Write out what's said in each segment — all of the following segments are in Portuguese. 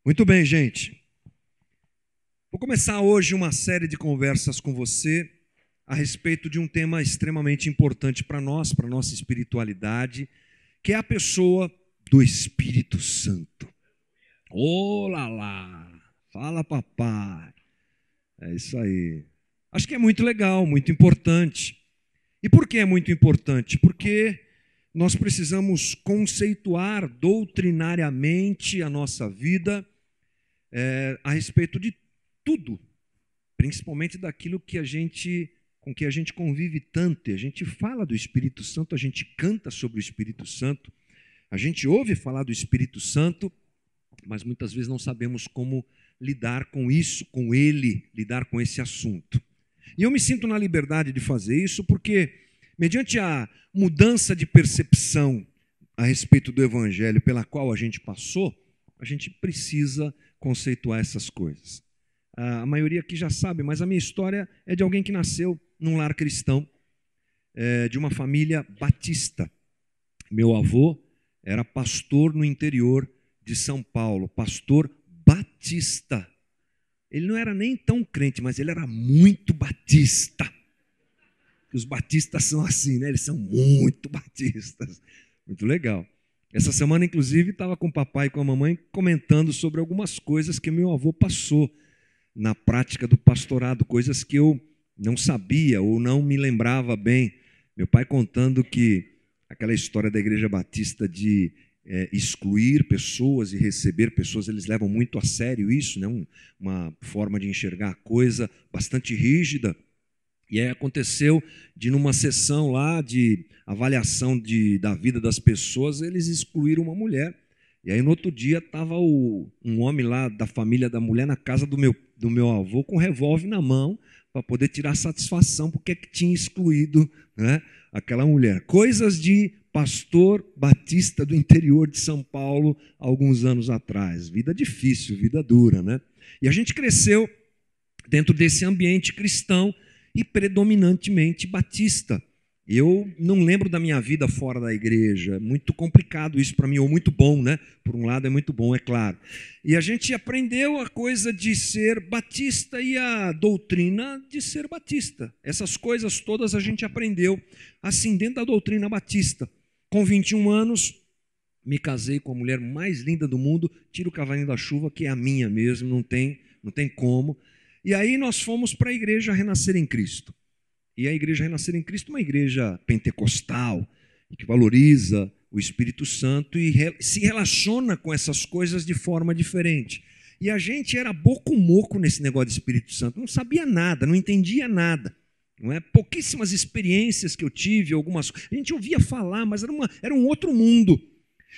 Muito bem, gente. Vou começar hoje uma série de conversas com você a respeito de um tema extremamente importante para nós, para a nossa espiritualidade, que é a pessoa do Espírito Santo. Ô lá lá, fala papai. É isso aí. Acho que é muito legal, muito importante. E por que é muito importante? Porque nós precisamos conceituar doutrinariamente a nossa vida a respeito de tudo, principalmente daquilo com que a gente convive tanto. E a gente fala do Espírito Santo, a gente canta sobre o Espírito Santo, a gente ouve falar do Espírito Santo, mas muitas vezes não sabemos como lidar com isso, com ele, lidar com esse assunto. E eu me sinto na liberdade de fazer isso porque, mediante a mudança de percepção a respeito do Evangelho pela qual a gente passou, a gente precisa conceituar essas coisas. A maioria aqui já sabe, mas a minha história é de alguém que nasceu num lar cristão, de uma família batista. Meu avô era pastor no interior de São Paulo, pastor batista. Ele não era nem tão crente, mas ele era muito batista. Os batistas são assim, né? Eles são muito batistas. Muito legal. Essa semana, inclusive, estava com o papai e com a mamãe comentando sobre algumas coisas que meu avô passou na prática do pastorado, coisas que eu não sabia ou não me lembrava bem. Meu pai contando que aquela história da Igreja Batista de excluir pessoas e receber pessoas, eles levam muito a sério isso, né? Uma forma de enxergar a coisa bastante rígida. E aí aconteceu de, numa sessão lá de avaliação da vida das pessoas, eles excluíram uma mulher. E aí no outro dia estava um homem lá da família da mulher na casa do meu avô com um revólver na mão para poder tirar satisfação porque que tinha excluído, né, aquela mulher. Coisas de pastor batista do interior de São Paulo alguns anos atrás. Vida difícil, vida dura, né? E a gente cresceu dentro desse ambiente cristão e predominantemente batista. Eu não lembro da minha vida fora da igreja, é muito complicado isso para mim, ou muito bom, né? Por um lado é muito bom, é claro. E a gente aprendeu a coisa de ser batista e a doutrina de ser batista. Essas coisas todas a gente aprendeu assim dentro da doutrina batista. Com 21 anos, me casei com a mulher mais linda do mundo, tiro o cavalinho da chuva, que é a minha mesmo, não tem como. E aí nós fomos para a igreja Renascer em Cristo. E a igreja Renascer em Cristo é uma igreja pentecostal, que valoriza o Espírito Santo e se relaciona com essas coisas de forma diferente. E a gente era boco-moco nesse negócio de Espírito Santo, não sabia nada, não entendia nada. Não é? Pouquíssimas experiências que eu tive, algumas. A gente ouvia falar, mas era um outro mundo.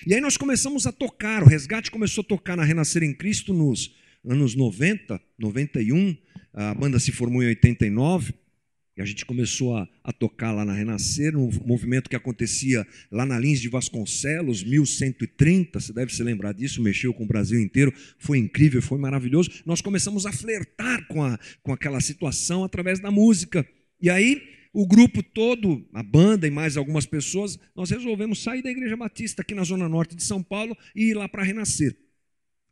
E aí nós começamos a tocar, o Resgate começou a tocar na Renascer em Cristo nos anos 90, 91, a banda se formou em 89, e a gente começou a tocar lá na Renascer, um movimento que acontecia lá na Lins de Vasconcelos, 1130, você deve se lembrar disso, mexeu com o Brasil inteiro, foi incrível, foi maravilhoso. Nós começamos a flertar com aquela situação através da música. E aí, o grupo todo, a banda e mais algumas pessoas, nós resolvemos sair da Igreja Batista aqui na Zona Norte de São Paulo e ir lá para Renascer.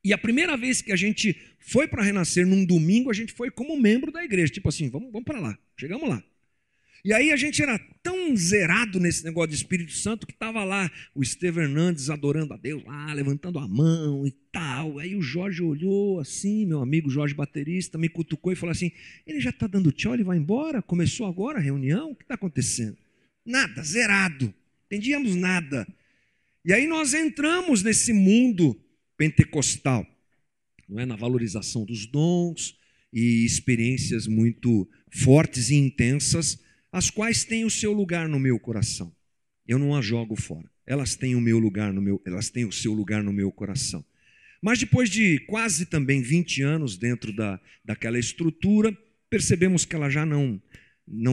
E a primeira vez que a gente foi para Renascer, num domingo, a gente foi como membro da igreja. Tipo assim, vamos para lá, chegamos lá. E aí a gente era tão zerado nesse negócio de Espírito Santo que estava lá o Estevão Hernandes adorando a Deus, lá, levantando a mão e tal. Aí o Jorge olhou assim, meu amigo Jorge baterista, me cutucou e falou assim, ele já está dando tchau, ele vai embora? Começou agora a reunião? O que está acontecendo? Nada, zerado, entendíamos nada. E aí nós entramos nesse mundo pentecostal, não é? Na valorização dos dons e experiências muito fortes e intensas, as quais têm o seu lugar no meu coração. Eu não as jogo fora. Elas têm elas têm o seu lugar no meu coração. Mas depois de quase também 20 anos dentro daquela estrutura, percebemos que ela já não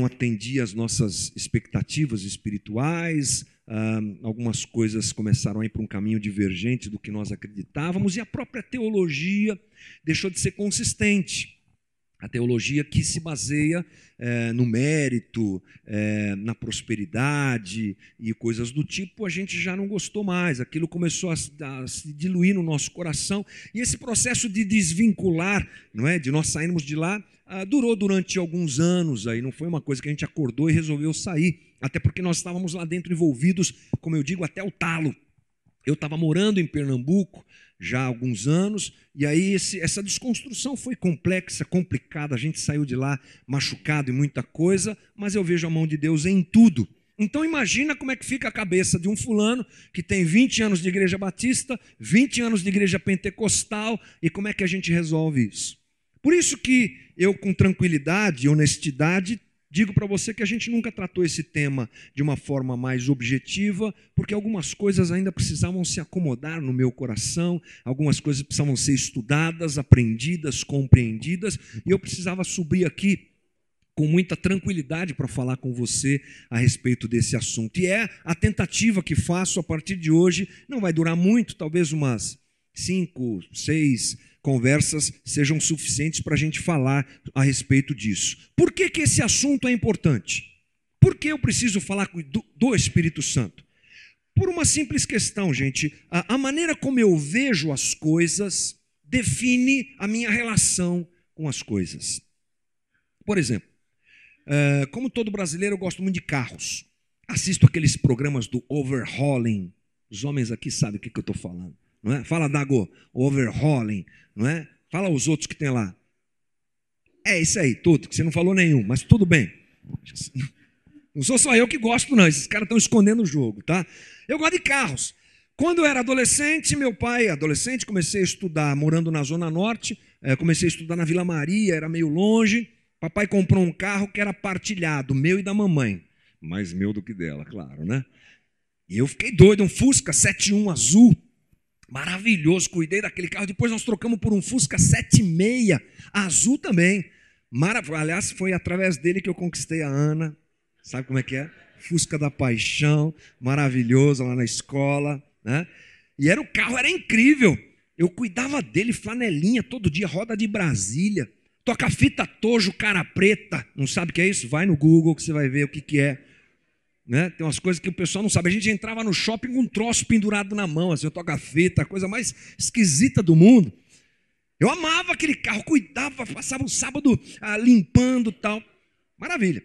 atendia às nossas expectativas espirituais. Algumas coisas começaram a ir para um caminho divergente do que nós acreditávamos e a própria teologia deixou de ser consistente. A teologia que se baseia no mérito, na prosperidade e coisas do tipo, a gente já não gostou mais. Aquilo começou a se diluir no nosso coração. E esse processo de desvincular, não é, de nós sairmos de lá, durou durante alguns anos. Aí não foi uma coisa que a gente acordou e resolveu sair. Até porque nós estávamos lá dentro envolvidos, como eu digo, até o talo. Eu estava morando em Pernambuco já há alguns anos, e aí essa desconstrução foi complexa, complicada, a gente saiu de lá machucado em muita coisa, mas eu vejo a mão de Deus em tudo. Então imagina como é que fica a cabeça de um fulano que tem 20 anos de igreja batista, 20 anos de igreja pentecostal, e como é que a gente resolve isso? Por isso que eu, com tranquilidade e honestidade, digo para você que a gente nunca tratou esse tema de uma forma mais objetiva, porque algumas coisas ainda precisavam se acomodar no meu coração, algumas coisas precisavam ser estudadas, aprendidas, compreendidas, e eu precisava subir aqui com muita tranquilidade para falar com você a respeito desse assunto. E é a tentativa que faço a partir de hoje, não vai durar muito, talvez umas 5, 6 conversas sejam suficientes para a gente falar a respeito disso. Por que esse assunto é importante? Por que eu preciso falar do Espírito Santo? Por uma simples questão, gente. A maneira como eu vejo as coisas define a minha relação com as coisas. Por exemplo, como todo brasileiro, eu gosto muito de carros. Assisto aqueles programas do overhauling. Os homens aqui sabem o que eu estou falando. Não é? Fala, Dago, overhauling, não é? Fala os outros que tem lá. É isso aí, tudo, que você não falou nenhum, mas tudo bem. Não sou só eu que gosto, não. Esses caras estão escondendo o jogo, tá? Eu gosto de carros. Quando eu era adolescente, comecei a estudar, morando na Zona Norte, comecei a estudar na Vila Maria, era meio longe. Papai comprou um carro que era partilhado, meu e da mamãe. Mais meu do que dela, claro, né? E eu fiquei doido, um Fusca 71 azul. Maravilhoso, cuidei daquele carro. Depois nós trocamos por um Fusca 76, azul também. Aliás, foi através dele que eu conquistei a Ana. Sabe como é que é? Fusca da paixão, maravilhoso lá na escola, né? E o carro era incrível. Eu cuidava dele, flanelinha todo dia, roda de Brasília. Toca-fita Tojo, cara preta. Não sabe o que é isso? Vai no Google que você vai ver o que é. Né? Tem umas coisas que o pessoal não sabe. A gente entrava no shopping com um troço pendurado na mão, assim, eu toca-fita, a coisa mais esquisita do mundo. Eu amava aquele carro, cuidava, passava o sábado limpando e tal. Maravilha.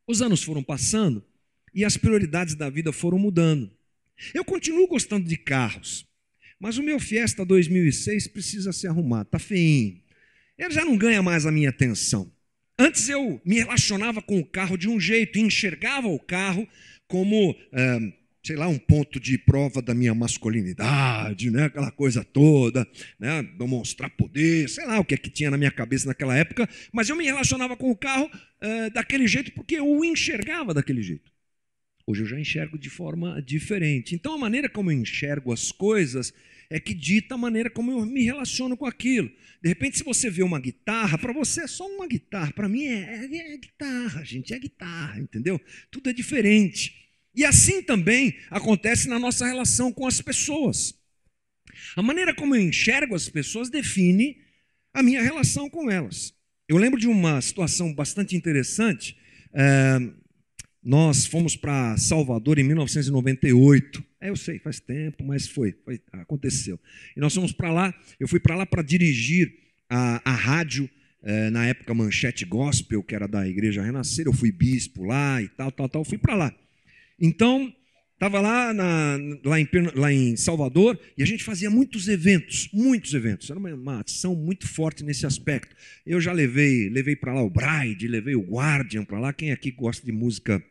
Os anos foram passando e as prioridades da vida foram mudando. Eu continuo gostando de carros, mas o meu Fiesta 2006 precisa se arrumar, está feinho. Ele já não ganha mais a minha atenção. Antes eu me relacionava com o carro de um jeito, enxergava o carro como, sei lá, um ponto de prova da minha masculinidade, né? Aquela coisa toda, né? Demonstrar poder, sei lá o que é que tinha na minha cabeça naquela época, mas eu me relacionava com o carro daquele jeito porque eu o enxergava daquele jeito. Hoje eu já enxergo de forma diferente. Então a maneira como eu enxergo as coisas é que dita a maneira como eu me relaciono com aquilo. De repente, se você vê uma guitarra, para você é só uma guitarra. Para mim é guitarra, gente, é guitarra, entendeu? Tudo é diferente. E assim também acontece na nossa relação com as pessoas. A maneira como eu enxergo as pessoas define a minha relação com elas. Eu lembro de uma situação bastante interessante. Nós fomos para Salvador em 1998. Eu sei, faz tempo, mas aconteceu. E nós fomos para lá, eu fui para lá para dirigir a rádio, na época Manchete Gospel, que era da Igreja Renascer, eu fui bispo lá e tal, fui para lá. Então, estava lá em Salvador e a gente fazia muitos eventos, era uma ação muito forte nesse aspecto. Eu já levei para lá o Bride, levei o Guardian para lá, quem aqui gosta de música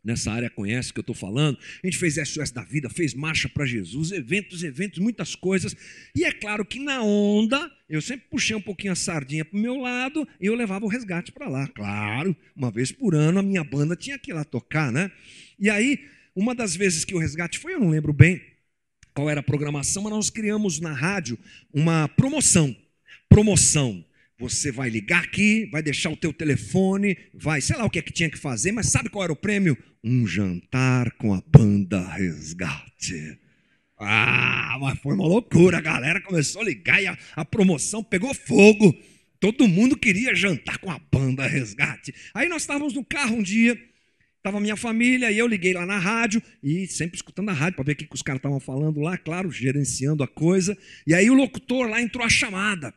nessa área conhece o que eu estou falando. A gente fez SOS da Vida, fez Marcha para Jesus, eventos, muitas coisas. E é claro que na onda, eu sempre puxei um pouquinho a sardinha para o meu lado e eu levava o resgate para lá. Claro, uma vez por ano a minha banda tinha que ir lá tocar, né? E aí, uma das vezes que o resgate foi, eu não lembro bem qual era a programação, mas nós criamos na rádio uma promoção. Você vai ligar aqui, vai deixar o teu telefone, vai, sei lá o que é que tinha que fazer, mas sabe qual era o prêmio? Um jantar com a banda Resgate. Mas foi uma loucura, a galera começou a ligar e a promoção pegou fogo. Todo mundo queria jantar com a banda Resgate. Aí nós estávamos no carro um dia, estava minha família, e eu liguei lá na rádio, e sempre escutando a rádio, para ver o que os caras estavam falando lá, claro, gerenciando a coisa. E aí o locutor lá entrou a chamada.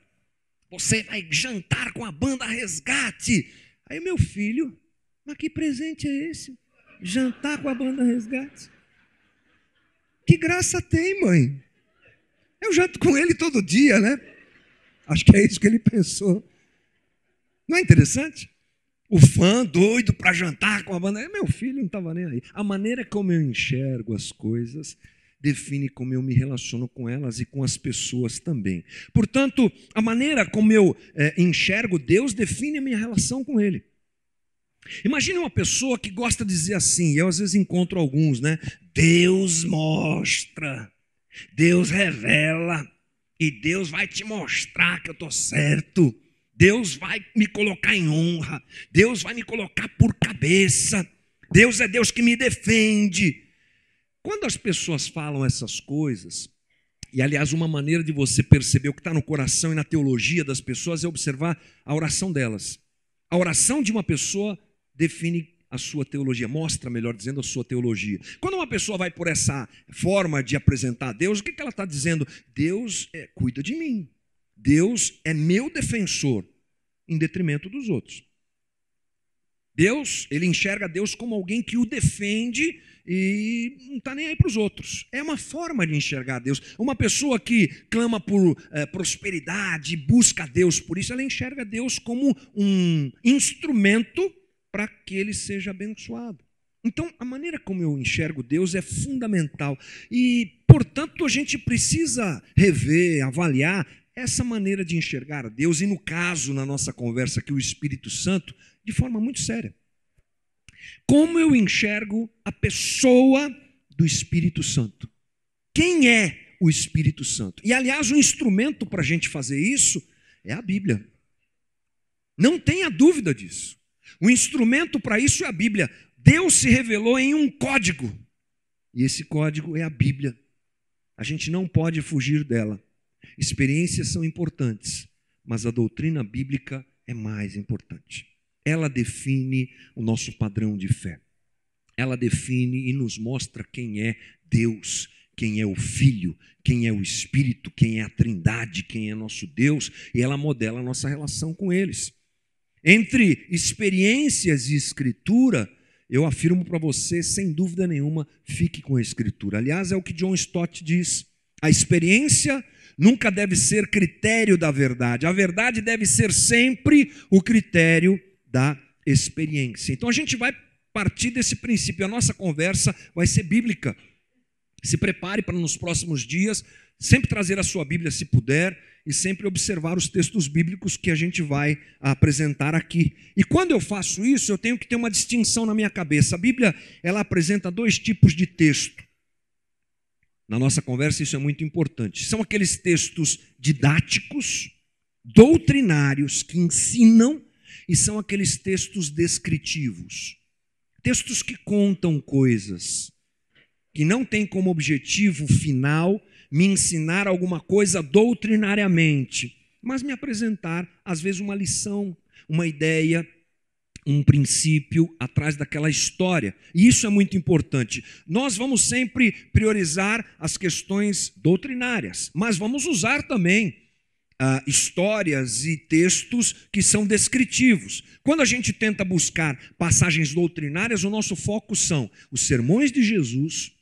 Você vai jantar com a banda Resgate. Aí meu filho, mas que presente é esse? Jantar com a banda Resgate? Que graça tem, mãe? Eu janto com ele todo dia, né? Acho que é isso que ele pensou. Não é interessante? O fã doido para jantar com a banda. Meu filho não estava nem aí. A maneira como eu enxergo as coisas define como eu me relaciono com elas e com as pessoas também. Portanto, a maneira como eu enxergo Deus define a minha relação com Ele. Imagine uma pessoa que gosta de dizer assim, e eu às vezes encontro alguns, né? Deus mostra, Deus revela, e Deus vai te mostrar que eu estou certo. Deus vai me colocar em honra, Deus vai me colocar por cabeça, Deus é Deus que me defende. Quando as pessoas falam essas coisas, e aliás uma maneira de você perceber o que está no coração e na teologia das pessoas é observar a oração delas. A oração de uma pessoa define a sua teologia, mostra, melhor dizendo, a sua teologia. Quando uma pessoa vai por essa forma de apresentar a Deus, o que ela está dizendo? Deus cuida de mim, Deus é meu defensor, em detrimento dos outros. Deus, ele enxerga Deus como alguém que o defende e não está nem aí para os outros. É uma forma de enxergar Deus. Uma pessoa que clama por prosperidade, busca Deus por isso, ela enxerga Deus como um instrumento para que ele seja abençoado. Então, a maneira como eu enxergo Deus é fundamental. E, portanto, a gente precisa rever, avaliar essa maneira de enxergar Deus. E, no caso, na nossa conversa aqui, o Espírito Santo, de forma muito séria. Como eu enxergo a pessoa do Espírito Santo? Quem é o Espírito Santo? E, aliás, o instrumento para a gente fazer isso é a Bíblia. Não tenha dúvida disso. O instrumento para isso é a Bíblia. Deus se revelou em um código. E esse código é a Bíblia. A gente não pode fugir dela. Experiências são importantes, mas a doutrina bíblica é mais importante. Ela define o nosso padrão de fé. Ela define e nos mostra quem é Deus, quem é o Filho, quem é o Espírito, quem é a Trindade, quem é nosso Deus, e ela modela a nossa relação com eles. Entre experiências e Escritura, eu afirmo para você, sem dúvida nenhuma, fique com a Escritura. Aliás, é o que John Stott diz. A experiência nunca deve ser critério da verdade. A verdade deve ser sempre o critério da experiência. Então a gente vai partir desse princípio. A nossa conversa vai ser bíblica. Se prepare para nos próximos dias sempre trazer a sua Bíblia se puder e sempre observar os textos bíblicos que a gente vai apresentar aqui. E quando eu faço isso, eu tenho que ter uma distinção na minha cabeça. A Bíblia, ela apresenta dois tipos de texto. Na nossa conversa isso é muito importante. São aqueles textos didáticos, doutrinários, que ensinam, e são aqueles textos descritivos. Textos que contam coisas, que não têm como objetivo final me ensinar alguma coisa doutrinariamente, mas me apresentar, às vezes, uma lição, uma ideia, um princípio atrás daquela história. E isso é muito importante. Nós vamos sempre priorizar as questões doutrinárias, mas vamos usar também histórias e textos que são descritivos. Quando a gente tenta buscar passagens doutrinárias, o nosso foco são os sermões de Jesus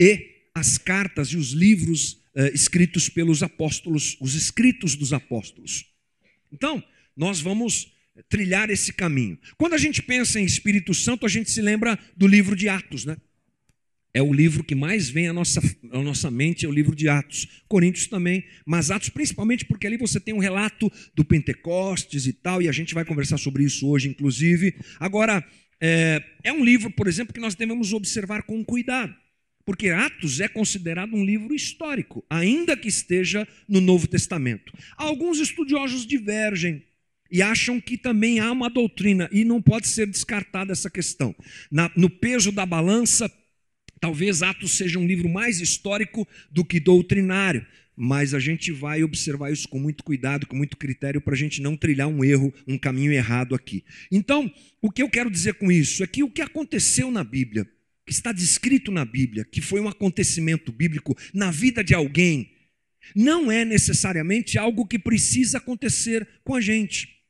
e as cartas e os livros escritos pelos apóstolos, os escritos dos apóstolos. Então, nós vamos trilhar esse caminho. Quando a gente pensa em Espírito Santo, a gente se lembra do livro de Atos, né? É o livro que mais vem à nossa mente, é o livro de Atos. Coríntios também, mas Atos principalmente porque ali você tem um relato do Pentecostes e tal, e a gente vai conversar sobre isso hoje, inclusive. Agora, é um livro, por exemplo, que nós devemos observar com cuidado, porque Atos é considerado um livro histórico, ainda que esteja no Novo Testamento. Alguns estudiosos divergem e acham que também há uma doutrina, e não pode ser descartada essa questão. No peso da balança, talvez Atos seja um livro mais histórico do que doutrinário. mas a gente vai observar isso com muito cuidado, com muito critério, para a gente não trilhar um erro, um caminho errado aqui. Então, o que eu quero dizer com isso é que o que aconteceu na Bíblia, que está descrito na Bíblia, que foi um acontecimento bíblico na vida de alguém, não é necessariamente algo que precisa acontecer com a gente.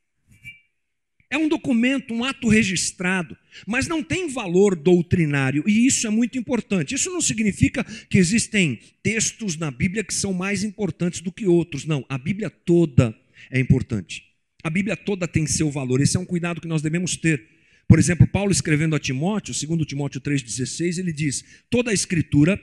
É um documento, um ato registrado, mas não tem valor doutrinário, e isso é muito importante. Isso não significa que existem textos na Bíblia que são mais importantes do que outros. Não, a Bíblia toda é importante. A Bíblia toda tem seu valor. Esse é um cuidado que nós devemos ter. Por exemplo, Paulo escrevendo a Timóteo, 2 Timóteo 3,16, ele diz: toda a Escritura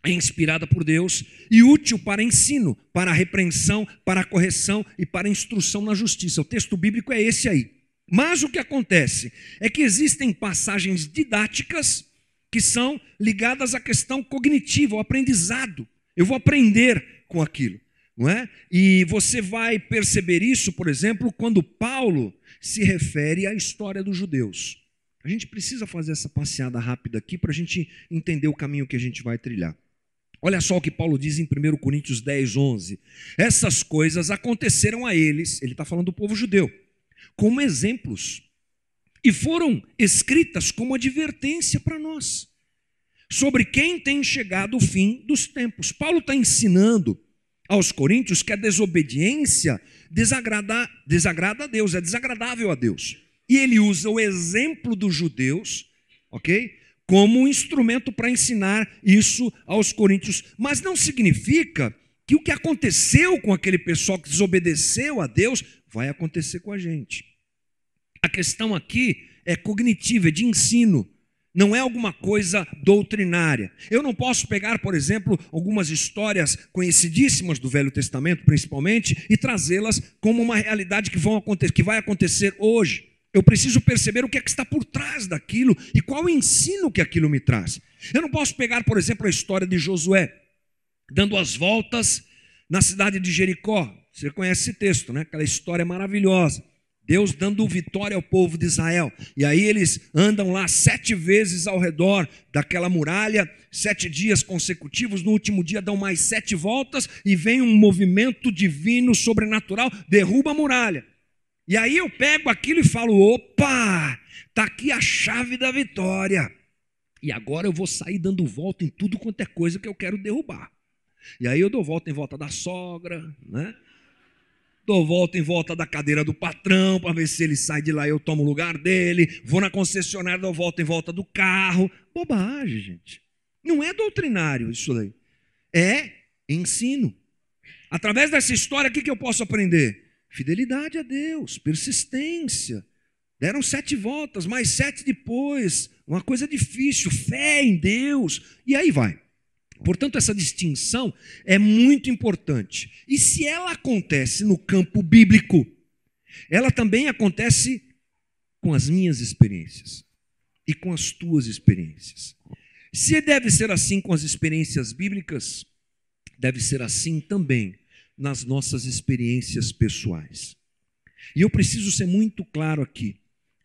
é inspirada por Deus e útil para ensino, para a repreensão, para a correção e para a instrução na justiça. O texto bíblico é esse aí. Mas o que acontece é que existem passagens didáticas que são ligadas à questão cognitiva, ao aprendizado. Eu vou aprender com aquilo, não é? E você vai perceber isso, por exemplo, quando Paulo se refere à história dos judeus. A gente precisa fazer essa passeada rápida aqui para a gente entender o caminho que a gente vai trilhar. Olha só o que Paulo diz em 1 Coríntios 10, 11. Essas coisas aconteceram a eles, ele está falando do povo judeu, como exemplos, e foram escritas como advertência para nós, sobre quem tem chegado o fim dos tempos. Paulo está ensinando aos coríntios que a desobediência desagrada a Deus, é desagradável a Deus. E ele usa o exemplo dos judeus, ok? Como um instrumento para ensinar isso aos coríntios. Mas não significa que o que aconteceu com aquele pessoal que desobedeceu a Deus vai acontecer com a gente. A questão aqui é cognitiva, é de ensino, não é alguma coisa doutrinária. Eu não posso pegar, por exemplo, algumas histórias conhecidíssimas do Velho Testamento, principalmente, e trazê-las como uma realidade que vai acontecer hoje. Eu preciso perceber o que é que está por trás daquilo e qual o ensino que aquilo me traz. Eu não posso pegar, por exemplo, a história de Josué, dando as voltas na cidade de Jericó. Você conhece esse texto, né? Aquela história maravilhosa. Deus dando vitória ao povo de Israel. E aí eles andam lá 7 vezes ao redor daquela muralha, 7 dias consecutivos. No último dia dão mais 7 voltas e vem um movimento divino, sobrenatural, derruba a muralha. E aí eu pego aquilo e falo: opa, está aqui a chave da vitória. E agora eu vou sair dando volta em tudo quanto é coisa que eu quero derrubar. E aí eu dou volta em volta da sogra, né? Dou volta em volta da cadeira do patrão para ver se ele sai de lá e eu tomo o lugar dele. Vou na concessionária, dou volta em volta do carro. Bobagem, gente. Não é doutrinário isso daí. É ensino. Através dessa história, o que eu posso aprender? Fidelidade a Deus, persistência. Deram 7 voltas, mais 7 depois. Uma coisa difícil, fé em Deus. E aí vai. Portanto, essa distinção é muito importante. E se ela acontece no campo bíblico, ela também acontece com as minhas experiências e com as tuas experiências. Se deve ser assim com as experiências bíblicas, deve ser assim também nas nossas experiências pessoais. E eu preciso ser muito claro aqui.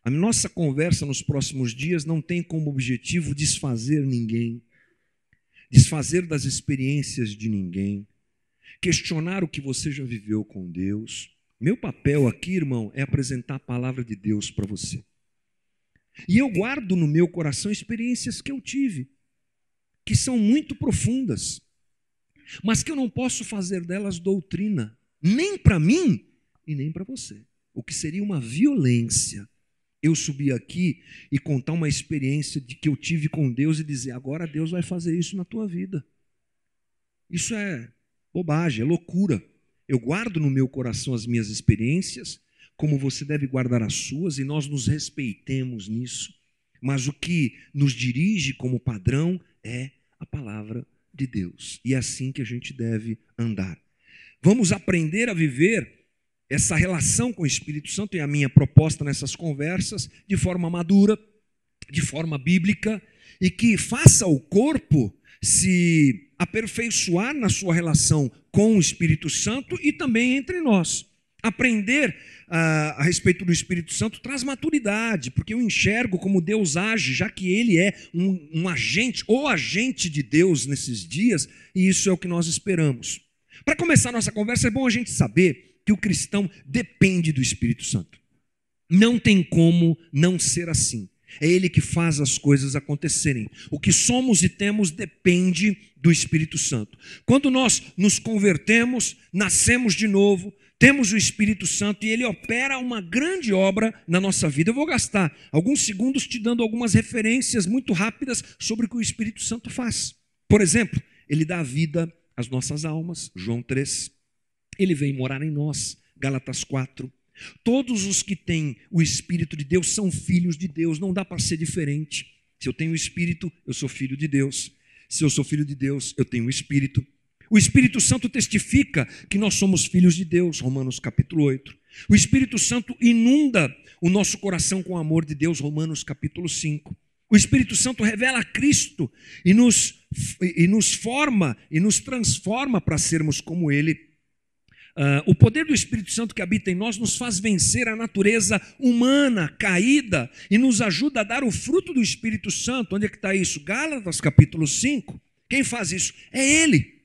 A nossa conversa nos próximos dias não tem como objetivo desfazer ninguém, desfazer das experiências de ninguém, questionar o que você já viveu com Deus. Meu papel aqui, irmão, é apresentar a palavra de Deus para você. E eu guardo no meu coração experiências que eu tive, que são muito profundas, mas que eu não posso fazer delas doutrina, nem para mim e nem para você. O que seria uma violência eu subir aqui e contar uma experiência de que eu tive com Deus e dizer: agora Deus vai fazer isso na tua vida. Isso é bobagem, é loucura. Eu guardo no meu coração as minhas experiências, como você deve guardar as suas, e nós nos respeitemos nisso. Mas o que nos dirige como padrão é a palavra de Deus. E é assim que a gente deve andar. Vamos aprender a viver essa relação com o Espírito Santo, e a minha proposta nessas conversas, de forma madura, de forma bíblica, e que faça o corpo se aperfeiçoar na sua relação com o Espírito Santo e também entre nós. Aprender a respeito do Espírito Santo traz maturidade, porque eu enxergo como Deus age, já que Ele é um agente, ou agente de Deus nesses dias, e isso é o que nós esperamos. Para começar a nossa conversa, é bom a gente saber que o cristão depende do Espírito Santo. Não tem como não ser assim. É Ele que faz as coisas acontecerem. O que somos e temos depende do Espírito Santo. Quando nós nos convertemos, nascemos de novo, temos o Espírito Santo e Ele opera uma grande obra na nossa vida. Eu vou gastar alguns segundos te dando algumas referências muito rápidas sobre o que o Espírito Santo faz. Por exemplo, Ele dá vida às nossas almas, João 3. Ele vem morar em nós, Gálatas 4. Todos os que têm o Espírito de Deus são filhos de Deus, não dá para ser diferente. Se eu tenho o Espírito, eu sou filho de Deus. Se eu sou filho de Deus, eu tenho o Espírito. O Espírito Santo testifica que nós somos filhos de Deus, Romanos capítulo 8. O Espírito Santo inunda o nosso coração com o amor de Deus, Romanos capítulo 5. O Espírito Santo revela Cristo e nos forma e nos transforma para sermos como Ele. O poder do Espírito Santo que habita em nós nos faz vencer a natureza humana caída e nos ajuda a dar o fruto do Espírito Santo. Onde é que está isso? Gálatas capítulo 5. Quem faz isso? É Ele.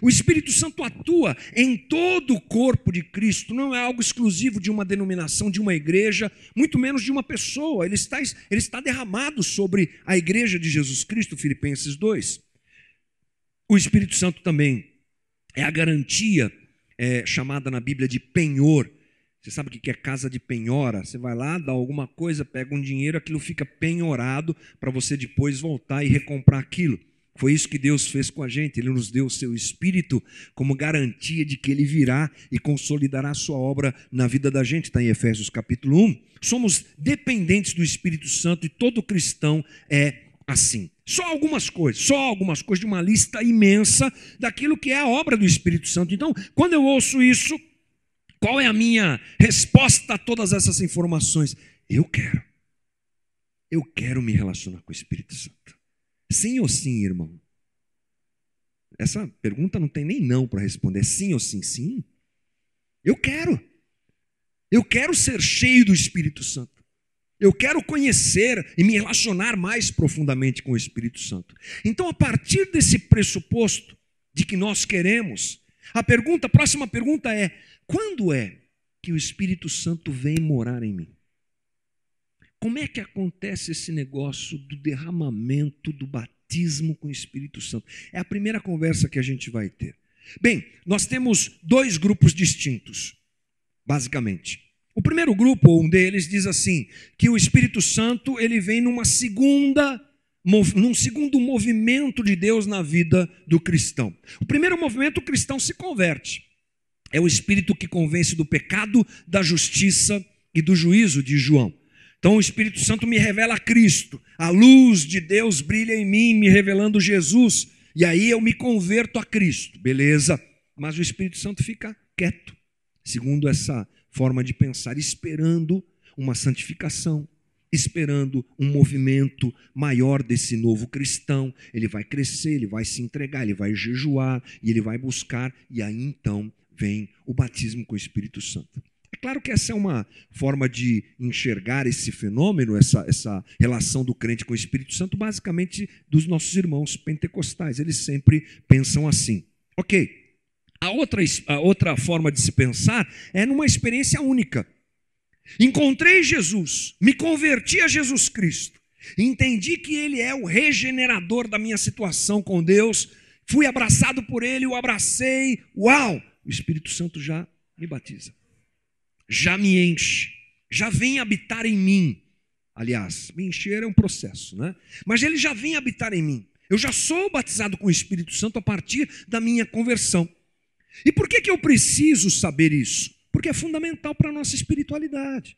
O Espírito Santo atua em todo o corpo de Cristo, não é algo exclusivo de uma denominação, de uma igreja, muito menos de uma pessoa. Ele está derramado sobre a igreja de Jesus Cristo, Filipenses 2. O Espírito Santo também é a garantia chamada na Bíblia de penhor. Você sabe o que é casa de penhora? Você vai lá, dá alguma coisa, pega um dinheiro, aquilo fica penhorado para você depois voltar e recomprar aquilo. Foi isso que Deus fez com a gente. Ele nos deu o seu Espírito como garantia de que Ele virá e consolidará a sua obra na vida da gente. Está em Efésios capítulo 1. Somos dependentes do Espírito Santo e todo cristão é assim. Só algumas coisas de uma lista imensa daquilo que é a obra do Espírito Santo. Então, quando eu ouço isso, qual é a minha resposta a todas essas informações? Eu quero me relacionar com o Espírito Santo. Sim ou sim, irmão? Essa pergunta não tem nem não para responder. Sim ou sim? Sim. Eu quero ser cheio do Espírito Santo. Eu quero conhecer e me relacionar mais profundamente com o Espírito Santo. Então, a partir desse pressuposto de que nós queremos, a próxima pergunta é: quando é que o Espírito Santo vem morar em mim? Como é que acontece esse negócio do derramamento, do batismo com o Espírito Santo? É a primeira conversa que a gente vai ter. Bem, nós temos dois grupos distintos, basicamente. O primeiro grupo, ou um deles, diz assim, que o Espírito Santo ele vem num segundo movimento de Deus na vida do cristão. O primeiro movimento, o cristão se converte. É o Espírito que convence do pecado, da justiça e do juízo, diz João. Então o Espírito Santo me revela Cristo. A luz de Deus brilha em mim, me revelando Jesus. E aí eu me converto a Cristo. Beleza. Mas o Espírito Santo fica quieto, segundo essa forma de pensar, esperando uma santificação, esperando um movimento maior desse novo cristão. Ele vai crescer, ele vai se entregar, ele vai jejuar, e ele vai buscar, e aí então vem o batismo com o Espírito Santo. É claro que essa é uma forma de enxergar esse fenômeno, essa relação do crente com o Espírito Santo, basicamente dos nossos irmãos pentecostais. Eles sempre pensam assim. Ok, a outra forma de se pensar é numa experiência única. Encontrei Jesus, me converti a Jesus Cristo, entendi que Ele é o regenerador da minha situação com Deus, fui abraçado por Ele, o abracei, uau! O Espírito Santo já me batiza. Já me enche, já vem habitar em mim. Aliás, me encher é um processo, né? Mas ele já vem habitar em mim. Eu já sou batizado com o Espírito Santo a partir da minha conversão. E por que eu preciso saber isso? Porque é fundamental para a nossa espiritualidade.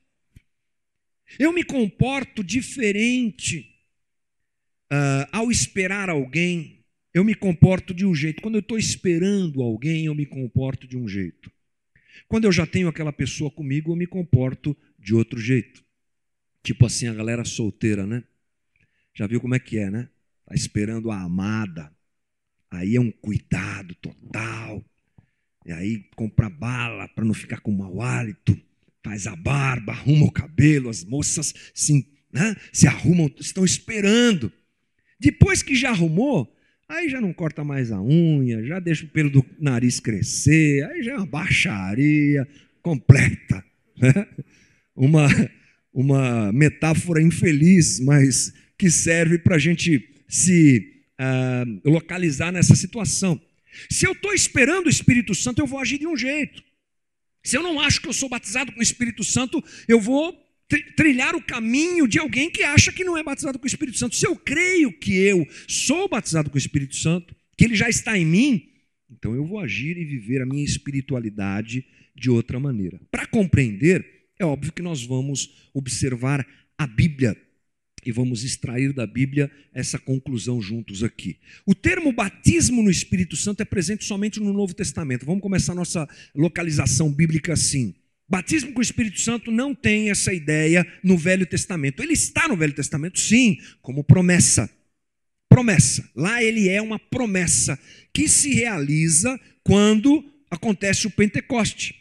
Eu me comporto diferente ao esperar alguém. Eu me comporto de um jeito. Quando eu estou esperando alguém, eu me comporto de um jeito. Quando eu já tenho aquela pessoa comigo, eu me comporto de outro jeito. Tipo assim, a galera solteira, né? Já viu como é que é, né? Está esperando a amada. Aí é um cuidado total. E aí compra bala para não ficar com mau hálito. Faz a barba, arruma o cabelo. As moças se arrumam, estão esperando. Depois que já arrumou, Aí já não corta mais a unha, já deixa o pelo do nariz crescer, aí já é uma baixaria completa, né? Uma, uma metáfora infeliz, mas que serve para a gente se localizar nessa situação. Se eu estou esperando o Espírito Santo, eu vou agir de um jeito. Se eu não acho que eu sou batizado com o Espírito Santo, eu vou trilhar o caminho de alguém que acha que não é batizado com o Espírito Santo. Se eu creio que eu sou batizado com o Espírito Santo, que ele já está em mim, então eu vou agir e viver a minha espiritualidade de outra maneira. Para compreender, é óbvio que nós vamos observar a Bíblia e vamos extrair da Bíblia essa conclusão juntos aqui. O termo batismo no Espírito Santo é presente somente no Novo Testamento. Vamos começar a nossa localização bíblica assim. Batismo com o Espírito Santo não tem essa ideia no Velho Testamento. Ele está no Velho Testamento, sim, como promessa. Promessa. Lá ele é uma promessa que se realiza quando acontece o Pentecoste.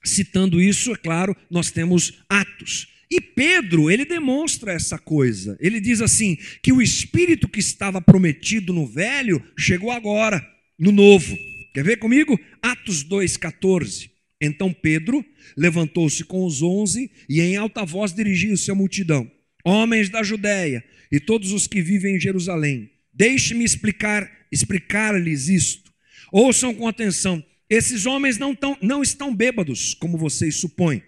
Citando isso, é claro, nós temos Atos. E Pedro, ele demonstra essa coisa. Ele diz assim, que o Espírito que estava prometido no Velho chegou agora, no Novo. Quer ver comigo? Atos 2,14. Então Pedro levantou-se com os 11 e em alta voz dirigiu-se à multidão. Homens da Judéia e todos os que vivem em Jerusalém, deixe-me explicar-lhes isto. Ouçam com atenção, esses homens não estão bêbados, como vocês supõem.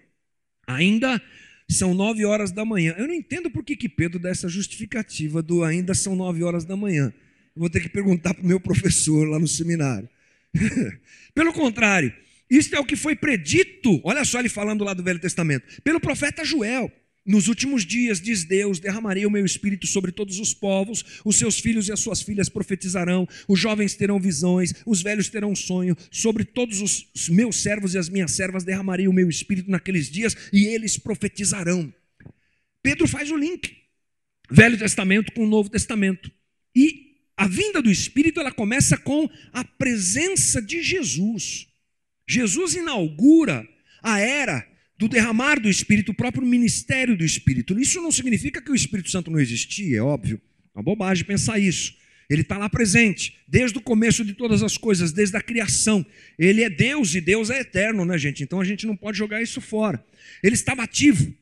Ainda são 9 horas da manhã. Eu não entendo por que Pedro dá essa justificativa do ainda são 9 horas da manhã. Eu vou ter que perguntar para o meu professor lá no seminário. Pelo contrário, isto é o que foi predito, olha só ele falando lá do Velho Testamento, pelo profeta Joel. Nos últimos dias, diz Deus, derramarei o meu espírito sobre todos os povos, os seus filhos e as suas filhas profetizarão, os jovens terão visões, os velhos terão sonho, sobre todos os meus servos e as minhas servas derramarei o meu espírito naqueles dias e eles profetizarão. Pedro faz o link, Velho Testamento com o Novo Testamento. E a vinda do Espírito, ela começa com a presença de Jesus. Jesus inaugura a era do derramar do Espírito, o próprio ministério do Espírito. Isso não significa que o Espírito Santo não existia, é óbvio. É uma bobagem pensar isso. Ele está lá presente, desde o começo de todas as coisas, desde a criação. Ele é Deus e Deus é eterno, né, gente? Então a gente não pode jogar isso fora. Ele estava ativo,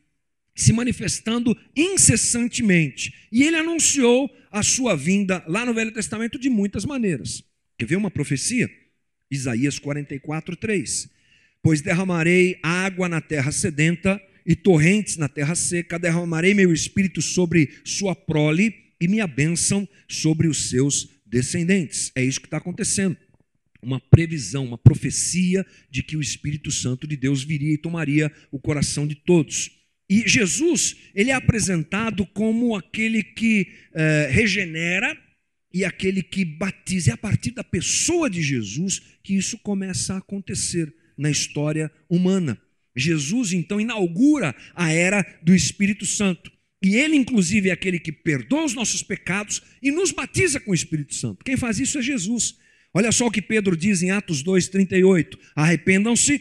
se manifestando incessantemente. E ele anunciou a sua vinda lá no Velho Testamento de muitas maneiras. Quer ver uma profecia? Isaías 44:3. Pois derramarei água na terra sedenta e torrentes na terra seca, derramarei meu espírito sobre sua prole e minha bênção sobre os seus descendentes. É isso que está acontecendo. Uma previsão, uma profecia de que o Espírito Santo de Deus viria e tomaria o coração de todos. E Jesus, ele é apresentado como aquele que regenera e aquele que batiza. É a partir da pessoa de Jesus que isso começa a acontecer na história humana. Jesus, então, inaugura a era do Espírito Santo. E ele, inclusive, é aquele que perdoa os nossos pecados e nos batiza com o Espírito Santo. Quem faz isso é Jesus. Olha só o que Pedro diz em Atos 2:38. Arrependam-se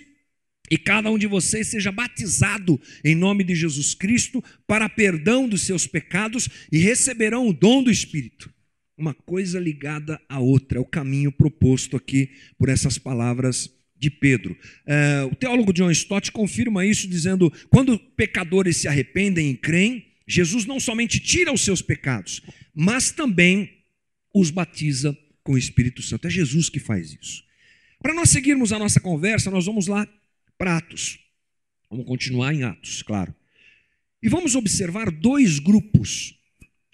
e cada um de vocês seja batizado em nome de Jesus Cristo para perdão dos seus pecados e receberão o dom do Espírito. Uma coisa ligada à outra, é o caminho proposto aqui por essas palavras de Pedro. O teólogo John Stott confirma isso dizendo, quando pecadores se arrependem e creem, Jesus não somente tira os seus pecados, mas também os batiza com o Espírito Santo. É Jesus que faz isso. Para nós seguirmos a nossa conversa, nós vamos lá para Atos. Vamos continuar em Atos, claro. E vamos observar 2 grupos.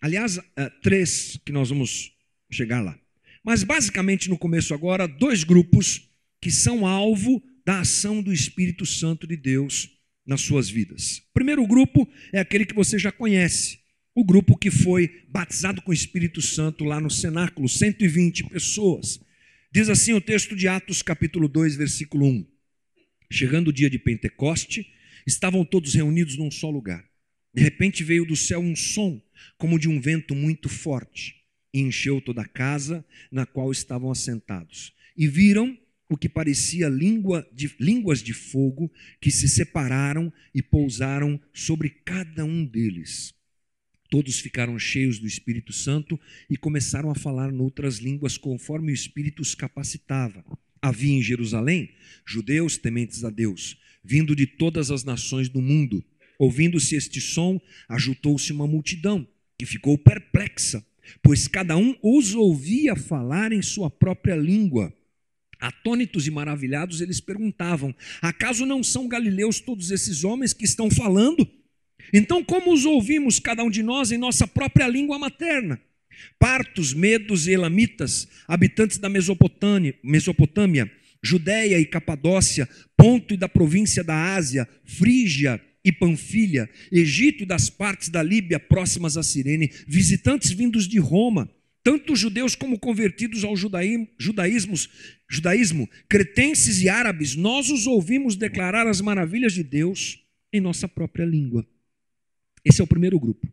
Aliás, 3 que nós vamos chegar lá. Mas basicamente no começo agora, 2 grupos que são alvo da ação do Espírito Santo de Deus nas suas vidas. O primeiro grupo é aquele que você já conhece. O grupo que foi batizado com o Espírito Santo lá no cenáculo, 120 pessoas. Diz assim o texto de Atos capítulo 2, versículo 1. Chegando o dia de Pentecoste, estavam todos reunidos num só lugar. De repente veio do céu um som, como de um vento muito forte, e encheu toda a casa na qual estavam assentados. E viram o que parecia línguas de fogo que se separaram e pousaram sobre cada um deles. Todos ficaram cheios do Espírito Santo e começaram a falar noutras línguas conforme o Espírito os capacitava. Havia em Jerusalém judeus tementes a Deus, vindo de todas as nações do mundo. Ouvindo-se este som, ajuntou-se uma multidão, que ficou perplexa, pois cada um os ouvia falar em sua própria língua. Atônitos e maravilhados, eles perguntavam: acaso não são galileus todos esses homens que estão falando? Então, como os ouvimos, cada um de nós, em nossa própria língua materna? Partos, medos e elamitas, habitantes da Mesopotâmia, Judéia e Capadócia, Ponto e da província da Ásia, Frígia e Panfilha, Egito e das partes da Líbia próximas a Cirene, visitantes vindos de Roma, tanto judeus como convertidos ao judaísmo, cretenses e árabes, nós os ouvimos declarar as maravilhas de Deus em nossa própria língua. Esse é o primeiro grupo.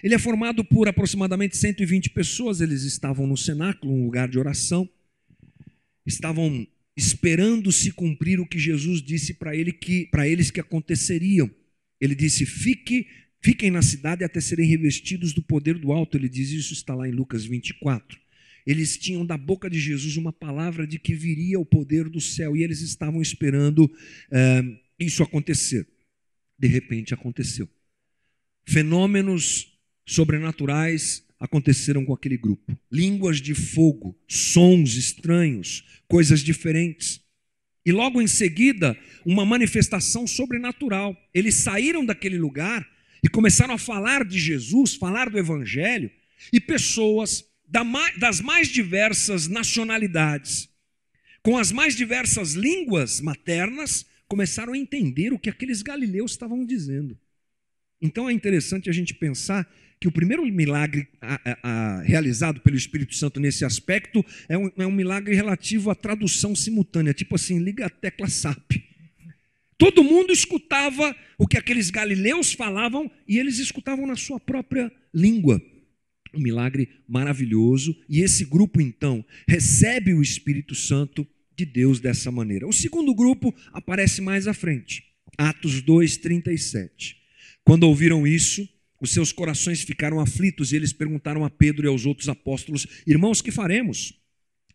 Ele é formado por aproximadamente 120 pessoas, eles estavam no cenáculo, um lugar de oração, estavam esperando se cumprir o que Jesus disse para eles que aconteceriam. Ele disse: fiquem na cidade até serem revestidos do poder do alto. Ele diz isso, está lá em Lucas 24. Eles tinham da boca de Jesus uma palavra de que viria o poder do céu, e eles estavam esperando isso acontecer. De repente aconteceu. Fenômenos sobrenaturais aconteceram com aquele grupo. Línguas de fogo, sons estranhos, coisas diferentes. E logo em seguida, uma manifestação sobrenatural. Eles saíram daquele lugar e começaram a falar de Jesus, falar do Evangelho, e pessoas das mais diversas nacionalidades, com as mais diversas línguas maternas, começaram a entender o que aqueles galileus estavam dizendo. Então é interessante a gente pensar que o primeiro milagre realizado pelo Espírito Santo nesse aspecto é um milagre relativo à tradução simultânea, tipo assim, liga a tecla SAP. Todo mundo escutava o que aqueles galileus falavam e eles escutavam na sua própria língua. Um milagre maravilhoso, e esse grupo então recebe o Espírito Santo de Deus dessa maneira. O segundo grupo aparece mais à frente, Atos 2:37. Quando ouviram isso, os seus corações ficaram aflitos e eles perguntaram a Pedro e aos outros apóstolos: irmãos, que faremos?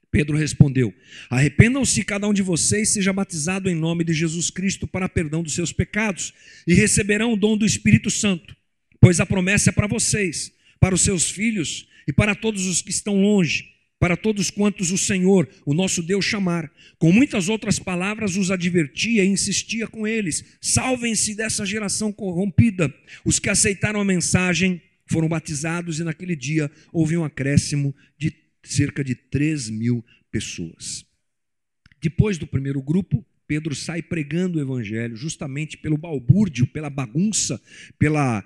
Pedro respondeu: arrependam-se, cada um de vocês seja batizado em nome de Jesus Cristo para perdão dos seus pecados, e receberão o dom do Espírito Santo, pois a promessa é para vocês, para os seus filhos e para todos os que estão longe, para todos quantos o Senhor, o nosso Deus, chamar. Com muitas outras palavras os advertia e insistia com eles: salvem-se dessa geração corrompida. Os que aceitaram a mensagem foram batizados, e naquele dia houve um acréscimo de cerca de 3.000 pessoas. Depois do primeiro grupo, Pedro sai pregando o Evangelho, justamente pelo balbúrdio, pela bagunça, pela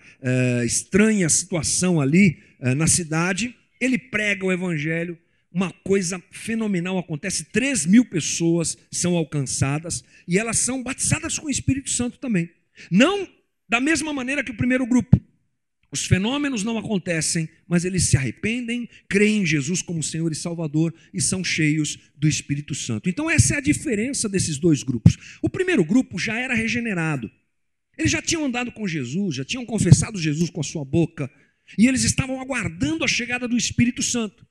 estranha situação ali na cidade. Ele prega o Evangelho, uma coisa fenomenal acontece, 3.000 pessoas são alcançadas e elas são batizadas com o Espírito Santo também. Não da mesma maneira que o primeiro grupo. Os fenômenos não acontecem, mas eles se arrependem, creem em Jesus como Senhor e Salvador e são cheios do Espírito Santo. Então essa é a diferença desses dois grupos. O primeiro grupo já era regenerado. Eles já tinham andado com Jesus, já tinham confessado Jesus com a sua boca, e eles estavam aguardando a chegada do Espírito Santo.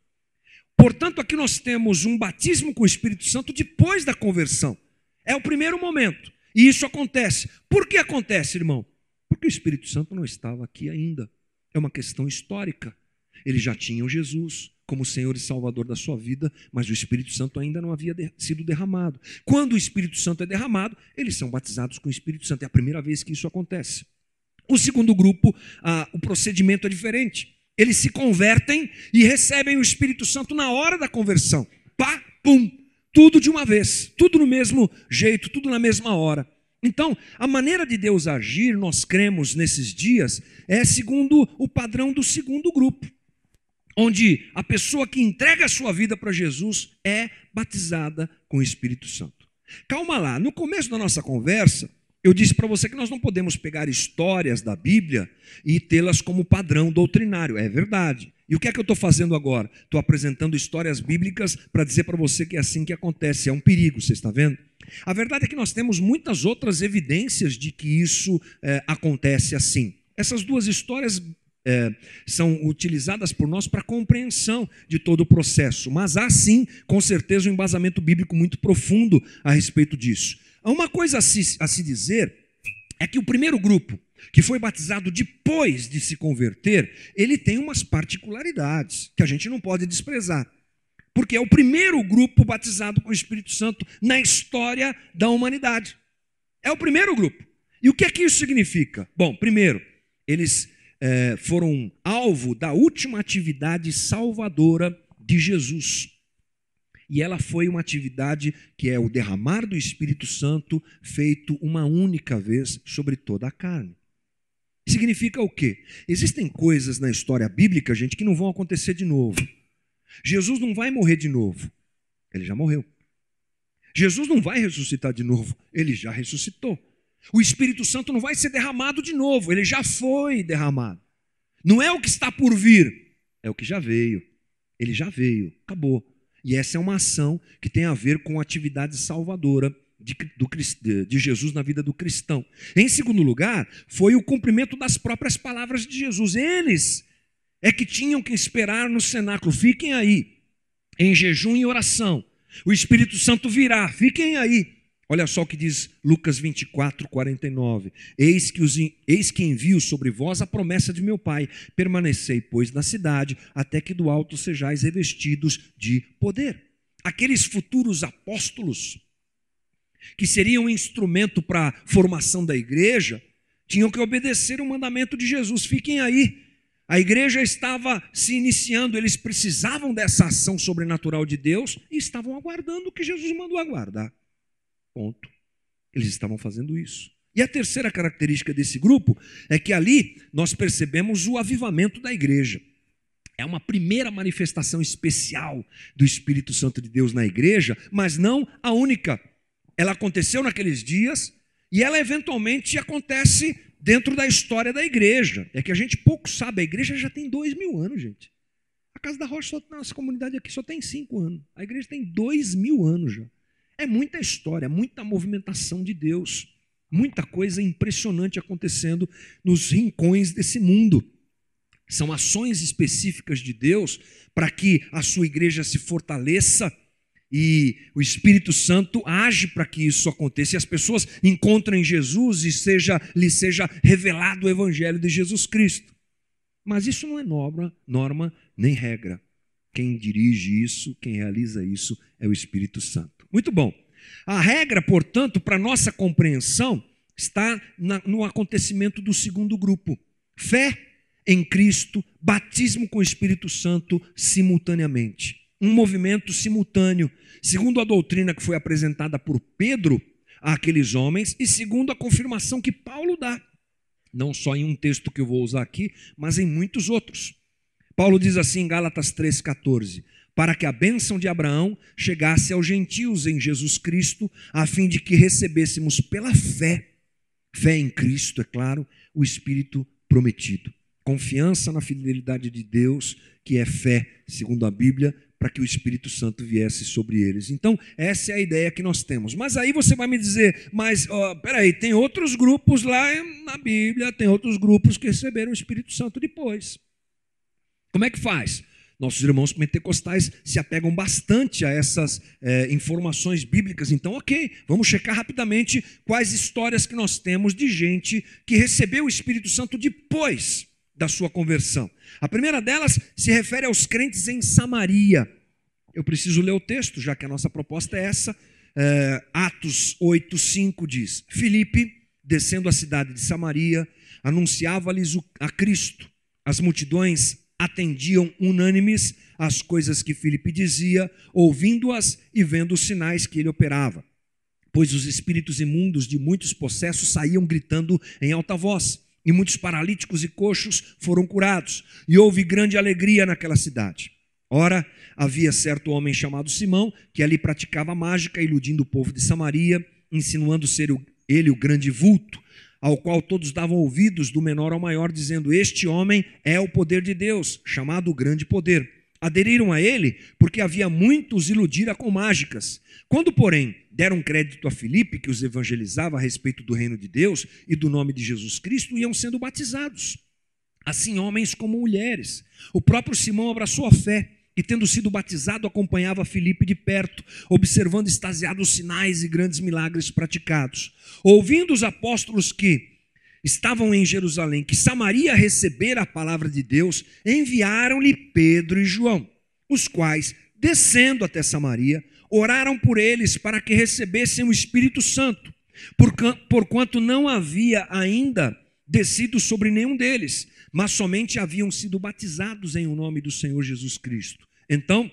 Portanto, aqui nós temos um batismo com o Espírito Santo depois da conversão. É o primeiro momento. E isso acontece. Por que acontece, irmão? Porque o Espírito Santo não estava aqui ainda. É uma questão histórica. Eles já tinham Jesus como Senhor e Salvador da sua vida, mas o Espírito Santo ainda não havia sido derramado. Quando o Espírito Santo é derramado, eles são batizados com o Espírito Santo. É a primeira vez que isso acontece. O segundo grupo, o procedimento é diferente. Eles se convertem e recebem o Espírito Santo na hora da conversão. Pá, pum, tudo de uma vez, tudo no mesmo jeito, tudo na mesma hora. Então, a maneira de Deus agir, nós cremos nesses dias, é segundo o padrão do segundo grupo, onde a pessoa que entrega a sua vida para Jesus é batizada com o Espírito Santo. Calma lá, no começo da nossa conversa, eu disse para você que nós não podemos pegar histórias da Bíblia e tê-las como padrão doutrinário. É verdade. E o que é que eu estou fazendo agora? Estou apresentando histórias bíblicas para dizer para você que é assim que acontece. É um perigo, você está vendo? A verdade é que nós temos muitas outras evidências de que isso acontece assim. Essas duas histórias são utilizadas por nós para compreensão de todo o processo. Mas há sim, com certeza, um embasamento bíblico muito profundo a respeito disso. Uma coisa a se dizer é que o primeiro grupo, que foi batizado depois de se converter, ele tem umas particularidades que a gente não pode desprezar. Porque é o primeiro grupo batizado com o Espírito Santo na história da humanidade. É o primeiro grupo. E o que é que isso significa? Bom, primeiro, eles foram alvo da última atividade salvadora de Jesus. E ela foi uma atividade que é o derramar do Espírito Santo feito uma única vez sobre toda a carne. Significa o quê? Existem coisas na história bíblica, gente, que não vão acontecer de novo. Jesus não vai morrer de novo. Ele já morreu. Jesus não vai ressuscitar de novo. Ele já ressuscitou. O Espírito Santo não vai ser derramado de novo. Ele já foi derramado. Não é o que está por vir. É o que já veio. Ele já veio. Acabou. E essa é uma ação que tem a ver com a atividade salvadora de Jesus na vida do cristão. Em segundo lugar, foi o cumprimento das próprias palavras de Jesus. Eles é que tinham que esperar no cenáculo. Fiquem aí, em jejum e oração. O Espírito Santo virá. Fiquem aí. Olha só o que diz Lucas 24, 49. Eis que envio sobre vós a promessa de meu Pai. Permanecei, pois, na cidade, até que do alto sejais revestidos de poder. Aqueles futuros apóstolos, que seriam um instrumento para a formação da igreja, tinham que obedecer o mandamento de Jesus. Fiquem aí. A igreja estava se iniciando, eles precisavam dessa ação sobrenatural de Deus e estavam aguardando o que Jesus mandou aguardar. Ponto. Eles estavam fazendo isso. E a terceira característica desse grupo é que ali nós percebemos o avivamento da igreja. É uma primeira manifestação especial do Espírito Santo de Deus na igreja, mas não a única. Ela aconteceu naqueles dias e ela eventualmente acontece dentro da história da igreja. É que a gente pouco sabe, a igreja já tem 2000 anos, gente. A Casa da Rocha, nossa comunidade aqui só tem 5 anos. A igreja tem 2000 anos já. É muita história, muita movimentação de Deus, muita coisa impressionante acontecendo nos rincões desse mundo. São ações específicas de Deus para que a sua igreja se fortaleça e o Espírito Santo age para que isso aconteça e as pessoas encontrem Jesus e lhes seja revelado o Evangelho de Jesus Cristo. Mas isso não é norma nem regra. Quem dirige isso, quem realiza isso é o Espírito Santo. Muito bom. A regra, portanto, para nossa compreensão, está no acontecimento do segundo grupo. Fé em Cristo, batismo com o Espírito Santo simultaneamente. Um movimento simultâneo, segundo a doutrina que foi apresentada por Pedro àqueles homens e segundo a confirmação que Paulo dá. Não só em um texto que eu vou usar aqui, mas em muitos outros. Paulo diz assim em Gálatas 3,14: para que a bênção de Abraão chegasse aos gentios em Jesus Cristo, a fim de que recebêssemos pela fé em Cristo, é claro, o Espírito prometido. Confiança na fidelidade de Deus, que é fé, segundo a Bíblia, para que o Espírito Santo viesse sobre eles. Então, essa é a ideia que nós temos. Mas aí você vai me dizer, mas peraí, tem outros grupos lá na Bíblia, tem outros grupos que receberam o Espírito Santo depois. Como é que faz? Nossos irmãos pentecostais se apegam bastante a essas informações bíblicas. Então, ok, vamos checar rapidamente quais histórias que nós temos de gente que recebeu o Espírito Santo depois da sua conversão. A primeira delas se refere aos crentes em Samaria. Eu preciso ler o texto, já que a nossa proposta é essa. Atos 8:5 diz: Filipe, descendo a cidade de Samaria, anunciava-lhes a Cristo. As multidões atendiam unânimes às coisas que Filipe dizia, ouvindo-as e vendo os sinais que ele operava. Pois os espíritos imundos de muitos possessos saíam gritando em alta voz, e muitos paralíticos e coxos foram curados, e houve grande alegria naquela cidade. Ora, havia certo homem chamado Simão, que ali praticava mágica, iludindo o povo de Samaria, insinuando ser ele o grande vulto, ao qual todos davam ouvidos, do menor ao maior, dizendo: este homem é o poder de Deus, chamado o grande poder. Aderiram a ele, porque havia muitos iludira com mágicas. Quando, porém, deram crédito a Filipe, que os evangelizava a respeito do reino de Deus e do nome de Jesus Cristo, iam sendo batizados. assim homens como mulheres. O próprio Simão abraçou a fé e, tendo sido batizado, acompanhava Filipe de perto, observando extasiados os sinais e grandes milagres praticados. Ouvindo os apóstolos que estavam em Jerusalém, que Samaria recebera a palavra de Deus, enviaram-lhe Pedro e João, os quais, descendo até Samaria, oraram por eles para que recebessem o Espírito Santo, porquanto não havia ainda descido sobre nenhum deles, mas somente haviam sido batizados em o nome do Senhor Jesus Cristo. Então,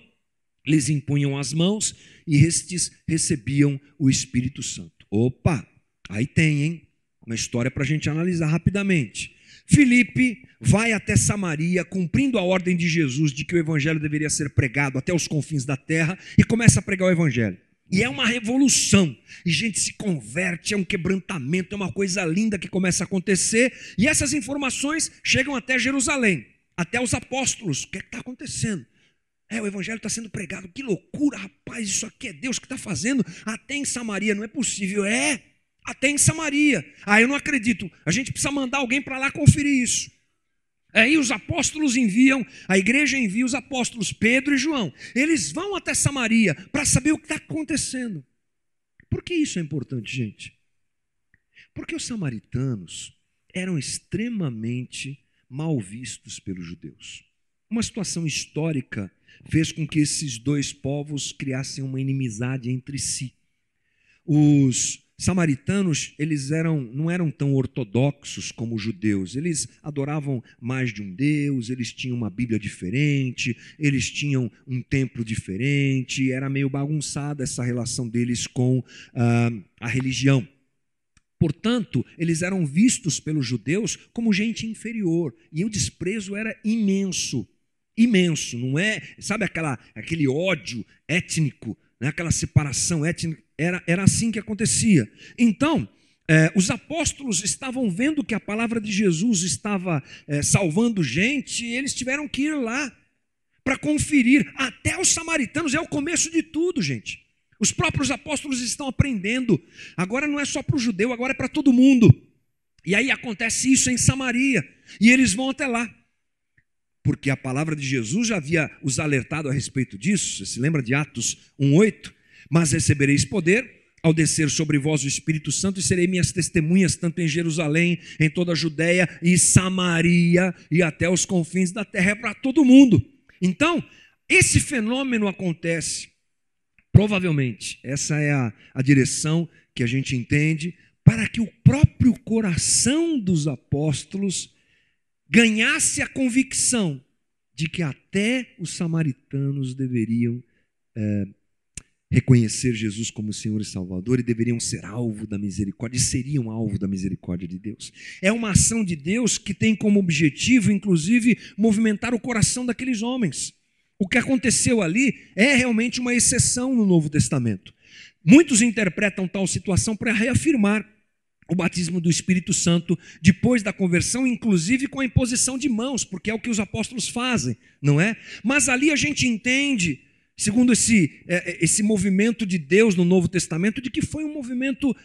lhes impunham as mãos e estes recebiam o Espírito Santo. Opa, aí tem, hein? Uma história para a gente analisar rapidamente. Filipe vai até Samaria, cumprindo a ordem de Jesus de que o evangelho deveria ser pregado até os confins da terra, e começa a pregar o evangelho. E é uma revolução, e gente se converte, é um quebrantamento, é uma coisa linda que começa a acontecer, e essas informações chegam até Jerusalém, até os apóstolos. O que está acontecendo? O evangelho está sendo pregado, que loucura, rapaz, isso aqui é Deus que está fazendo, até em Samaria, não é possível, até em Samaria. Eu não acredito, a gente precisa mandar alguém para lá conferir isso. Aí os apóstolos enviam, a igreja envia os apóstolos Pedro e João. Eles vão até Samaria para saber o que está acontecendo. Por que isso é importante, gente? Porque os samaritanos eram extremamente mal vistos pelos judeus. Uma situação histórica fez com que esses dois povos criassem uma inimizade entre si. Os samaritanos, eles não eram tão ortodoxos como os judeus. Eles adoravam mais de um Deus, eles tinham uma Bíblia diferente, eles tinham um templo diferente, era meio bagunçada essa relação deles com a religião. Portanto, eles eram vistos pelos judeus como gente inferior, e o desprezo era imenso, imenso, não é? Sabe aquele ódio étnico, né? Aquela separação étnica? Era assim que acontecia. Então, os apóstolos estavam vendo que a palavra de Jesus estava salvando gente, e eles tiveram que ir lá para conferir. Até os samaritanos, é o começo de tudo, gente. Os próprios apóstolos estão aprendendo. Agora não é só para o judeu, agora é para todo mundo. E aí acontece isso em Samaria, e eles vão até lá. Porque a palavra de Jesus já havia os alertado a respeito disso. Você se lembra de Atos 1:8? Mas recebereis poder ao descer sobre vós o Espírito Santo, e serei minhas testemunhas tanto em Jerusalém, em toda a Judéia e Samaria e até os confins da terra. É para todo mundo. Então, esse fenômeno acontece, provavelmente, essa é a direção que a gente entende, para que o próprio coração dos apóstolos ganhasse a convicção de que até os samaritanos deveriam reconhecer Jesus como Senhor e Salvador, e deveriam ser alvo da misericórdia, e seriam alvo da misericórdia de Deus. É uma ação de Deus que tem como objetivo, inclusive, movimentar o coração daqueles homens. O que aconteceu ali é realmente uma exceção no Novo Testamento. Muitos interpretam tal situação para reafirmar o batismo do Espírito Santo depois da conversão, inclusive com a imposição de mãos, porque é o que os apóstolos fazem, não é? Mas ali a gente entende, segundo esse movimento de Deus no Novo Testamento, de que foi um movimento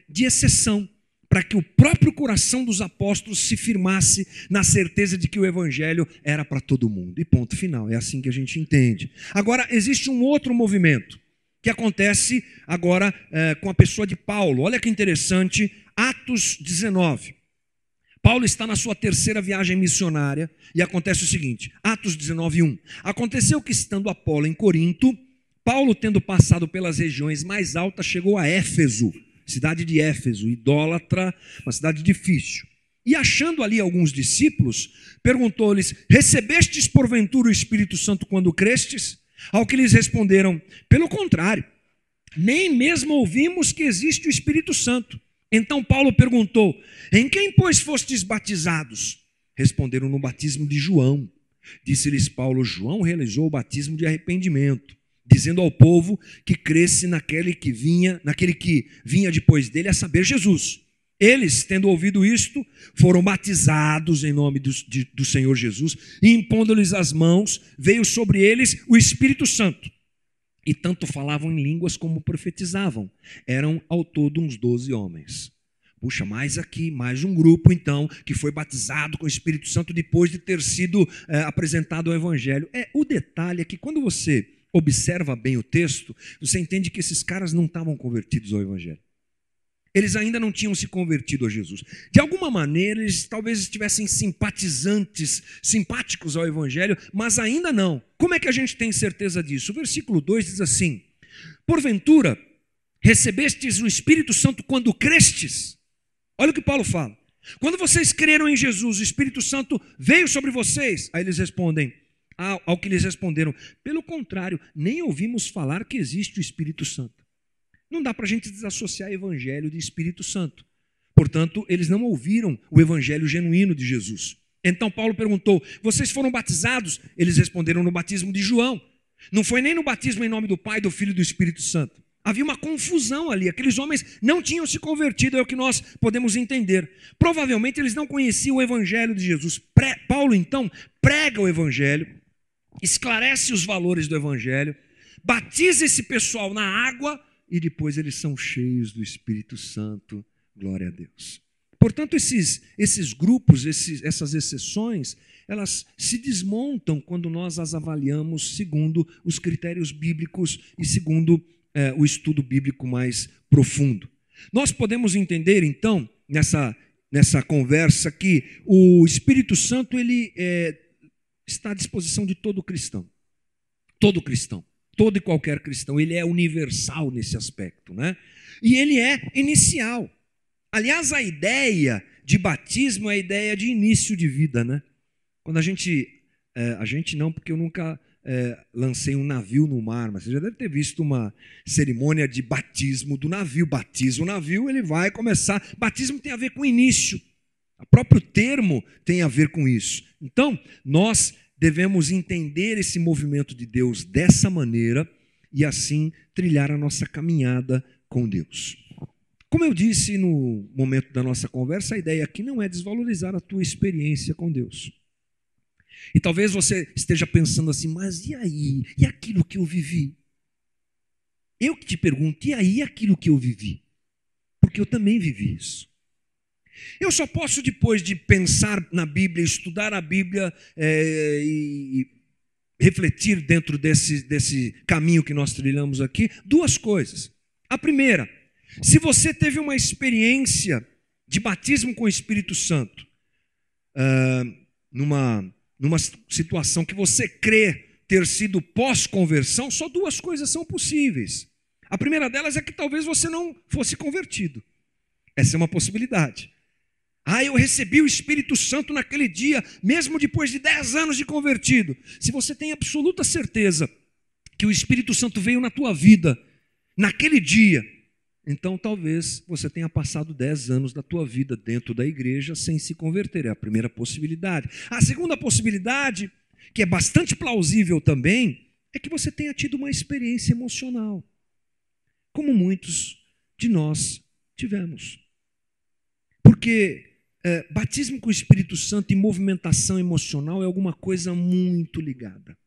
de exceção, para que o próprio coração dos apóstolos se firmasse na certeza de que o evangelho era para todo mundo. E ponto final, é assim que a gente entende. Agora, existe um outro movimento que acontece agora com a pessoa de Paulo. Olha que interessante, Atos 19. Paulo está na sua terceira viagem missionária e acontece o seguinte, Atos 19:1. Aconteceu que, estando Apolo em Corinto, Paulo, tendo passado pelas regiões mais altas, chegou a Éfeso, cidade de Éfeso, idólatra, uma cidade difícil. E achando ali alguns discípulos, perguntou-lhes: recebestes porventura o Espírito Santo quando crestes? Ao que lhes responderam: pelo contrário, nem mesmo ouvimos que existe o Espírito Santo. Então Paulo perguntou: em quem, pois, fostes batizados? Responderam: no batismo de João. Disse-lhes Paulo: João realizou o batismo de arrependimento, dizendo ao povo que cresce naquele que vinha depois dele, a saber, Jesus. Eles, tendo ouvido isto, foram batizados em nome do Senhor Jesus, e impondo-lhes as mãos, veio sobre eles o Espírito Santo. E tanto falavam em línguas como profetizavam. Eram ao todo uns 12 homens. Puxa, mais aqui, mais um grupo, então, que foi batizado com o Espírito Santo depois de ter sido apresentado o Evangelho. O detalhe é que quando você observa bem o texto, você entende que esses caras não estavam convertidos ao Evangelho. Eles ainda não tinham se convertido a Jesus. De alguma maneira, eles talvez estivessem simpáticos ao Evangelho, mas ainda não. Como é que a gente tem certeza disso? O versículo 2 diz assim: porventura, recebestes o Espírito Santo quando crestes? Olha o que Paulo fala. Quando vocês creram em Jesus, o Espírito Santo veio sobre vocês? Aí eles respondem, ao que lhes responderam, pelo contrário, nem ouvimos falar que existe o Espírito Santo. Não dá para a gente desassociar Evangelho de Espírito Santo. Portanto, eles não ouviram o Evangelho genuíno de Jesus. Então Paulo perguntou, vocês foram batizados? Eles responderam no batismo de João. Não foi nem no batismo em nome do Pai, do Filho e do Espírito Santo. Havia uma confusão ali, aqueles homens não tinham se convertido, é o que nós podemos entender. Provavelmente eles não conheciam o Evangelho de Jesus. Paulo então prega o Evangelho, esclarece os valores do Evangelho, batiza esse pessoal na água e depois eles são cheios do Espírito Santo, glória a Deus. Portanto, esses grupos, essas exceções, elas se desmontam quando nós as avaliamos segundo os critérios bíblicos e segundo o estudo bíblico mais profundo. Nós podemos entender, então, nessa conversa, que o Espírito Santo ele está à disposição de todo cristão. Todo cristão. Todo e qualquer cristão. Ele é universal nesse aspecto, né? E ele é inicial. Aliás, a ideia de batismo é a ideia de início de vida, né? Quando a gente não, porque eu nunca lancei um navio no mar, mas você já deve ter visto uma cerimônia de batismo do navio. Batiza o navio, ele vai começar. Batismo tem a ver com início. O próprio termo tem a ver com isso. Então, nós devemos entender esse movimento de Deus dessa maneira e assim trilhar a nossa caminhada com Deus. Como eu disse no momento da nossa conversa, a ideia aqui não é desvalorizar a tua experiência com Deus. E talvez você esteja pensando assim, mas e aí? E aquilo que eu vivi? Eu que te pergunto, e aí aquilo que eu vivi? Porque eu também vivi isso. Eu só posso, depois de pensar na Bíblia, estudar a Bíblia e refletir dentro desse caminho que nós trilhamos aqui, duas coisas. A primeira, se você teve uma experiência de batismo com o Espírito Santo, numa situação que você crê ter sido pós-conversão, só duas coisas são possíveis. A primeira delas é que talvez você não fosse convertido. Essa é uma possibilidade. Eu recebi o Espírito Santo naquele dia, mesmo depois de 10 anos de convertido. Se você tem absoluta certeza que o Espírito Santo veio na tua vida naquele dia, então talvez você tenha passado 10 anos da tua vida dentro da igreja sem se converter. É a primeira possibilidade. A segunda possibilidade, que é bastante plausível também, é que você tenha tido uma experiência emocional, como muitos de nós tivemos. Porque batismo com o Espírito Santo e movimentação emocional é alguma coisa muito ligada,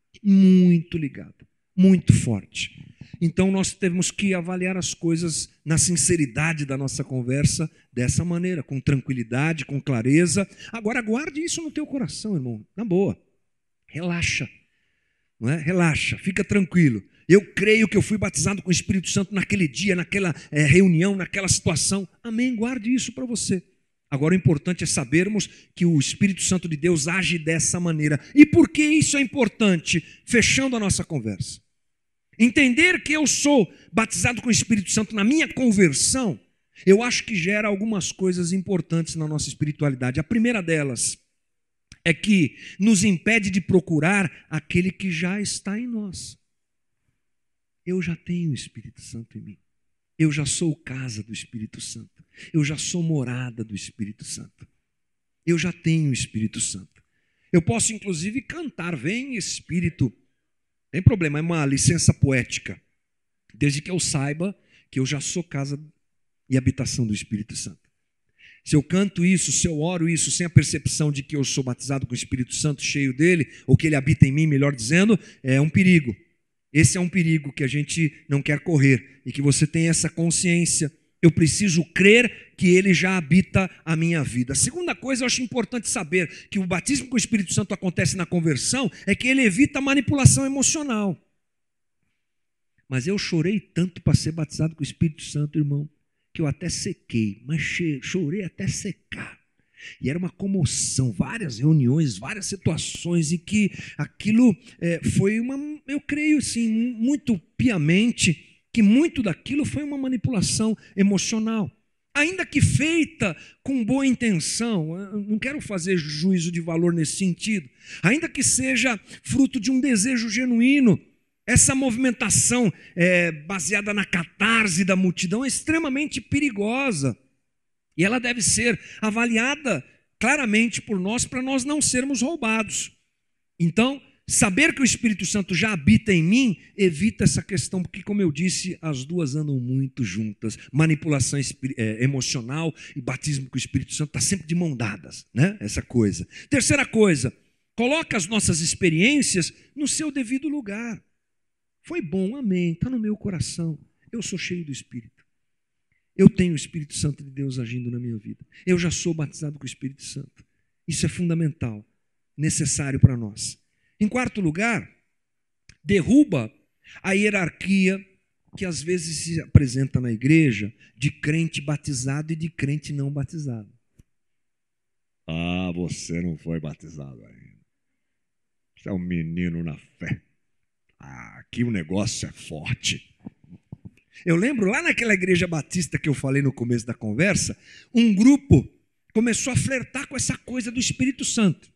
muito forte. Então nós temos que avaliar as coisas na sinceridade da nossa conversa dessa maneira, com tranquilidade, com clareza. Agora guarde isso no teu coração, irmão, na boa. Relaxa, não é? Relaxa, fica tranquilo. Eu creio que eu fui batizado com o Espírito Santo naquele dia, naquela reunião, naquela situação. Amém, guarde isso para você. Agora o importante é sabermos que o Espírito Santo de Deus age dessa maneira. E por que isso é importante? Fechando a nossa conversa. Entender que eu sou batizado com o Espírito Santo na minha conversão, eu acho que gera algumas coisas importantes na nossa espiritualidade. A primeira delas é que nos impede de procurar aquele que já está em nós. Eu já tenho o Espírito Santo em mim. Eu já sou casa do Espírito Santo. Eu já sou morada do Espírito Santo. Eu já tenho o Espírito Santo. Eu posso, inclusive, cantar, vem Espírito. Não tem problema, é uma licença poética. Desde que eu saiba que eu já sou casa e habitação do Espírito Santo. Se eu canto isso, se eu oro isso, sem a percepção de que eu sou batizado com o Espírito Santo, cheio dele, ou que ele habita em mim, melhor dizendo, é um perigo. Esse é um perigo que a gente não quer correr. E que você tenha essa consciência Eu preciso crer que ele já habita a minha vida. A segunda coisa, eu acho importante saber que o batismo com o Espírito Santo acontece na conversão, é que ele evita a manipulação emocional. Mas eu chorei tanto para ser batizado com o Espírito Santo, irmão, que eu até sequei, mas chorei até secar. E era uma comoção, várias reuniões, várias situações, e que aquilo foi eu creio assim, muito piamente, que muito daquilo foi uma manipulação emocional. Ainda que feita com boa intenção, eu não quero fazer juízo de valor nesse sentido, ainda que seja fruto de um desejo genuíno, essa movimentação baseada na catarse da multidão é extremamente perigosa. E ela deve ser avaliada claramente por nós, para nós não sermos roubados. Então, saber que o Espírito Santo já habita em mim, evita essa questão, porque, como eu disse, as duas andam muito juntas. Manipulação emocional e batismo com o Espírito Santo está sempre de mão dadas, né? Essa coisa. Terceira coisa, coloca as nossas experiências no seu devido lugar. Foi bom, amém, está no meu coração. Eu sou cheio do Espírito. Eu tenho o Espírito Santo de Deus agindo na minha vida. Eu já sou batizado com o Espírito Santo. Isso é fundamental, necessário para nós. Em quarto lugar, derruba a hierarquia que às vezes se apresenta na igreja de crente batizado e de crente não batizado. Ah, você não foi batizado ainda. Você é um menino na fé. Ah, aqui o negócio é forte. Eu lembro lá naquela igreja batista que eu falei no começo da conversa, um grupo começou a flertar com essa coisa do Espírito Santo.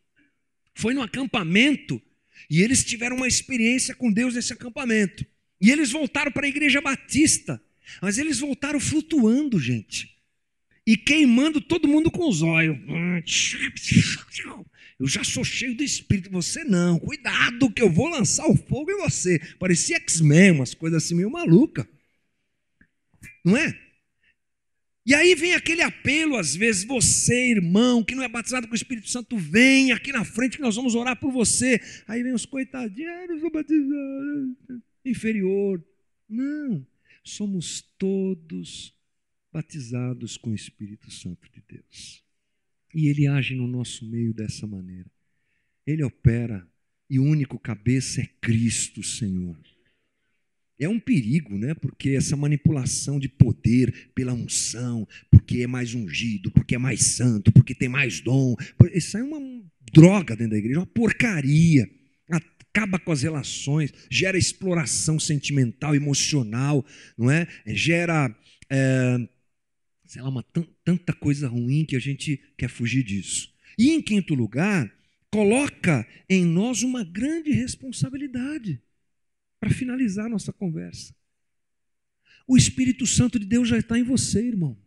Foi num acampamento e eles tiveram uma experiência com Deus nesse acampamento. E eles voltaram para a igreja batista, mas eles voltaram flutuando, gente. E queimando todo mundo com os olhos. Eu já sou cheio do Espírito, você não. Cuidado que eu vou lançar o fogo em você. Parecia X-Men, umas coisas assim meio malucas. Não é? E aí vem aquele apelo, às vezes, você, irmão, que não é batizado com o Espírito Santo, vem aqui na frente que nós vamos orar por você. Aí vem os coitadinhos, não sou batizado, inferior. Não, somos todos batizados com o Espírito Santo de Deus. E Ele age no nosso meio dessa maneira. Ele opera e o único cabeça é Cristo, Senhor. É um perigo, né? Porque essa manipulação de poder pela unção, porque é mais ungido, porque é mais santo, porque tem mais dom. Isso é uma droga dentro da igreja, uma porcaria. Acaba com as relações, gera exploração sentimental, emocional, não é? Gera, sei lá, tanta coisa ruim que a gente quer fugir disso. E em quinto lugar, coloca em nós uma grande responsabilidade. Para finalizar nossa conversa, o Espírito Santo de Deus já está em você, irmão.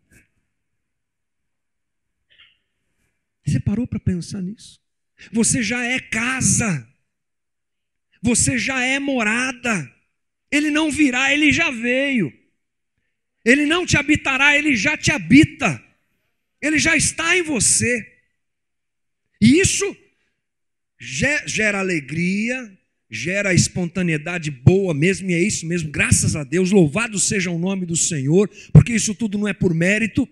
Você parou para pensar nisso? Você já é casa, você já é morada. Ele não virá, ele já veio. Ele não te habitará, ele já te habita. Ele já está em você. E isso gera alegria, gera espontaneidade boa mesmo, e é isso mesmo, graças a Deus, louvado seja o nome do Senhor, porque isso tudo não é por mérito,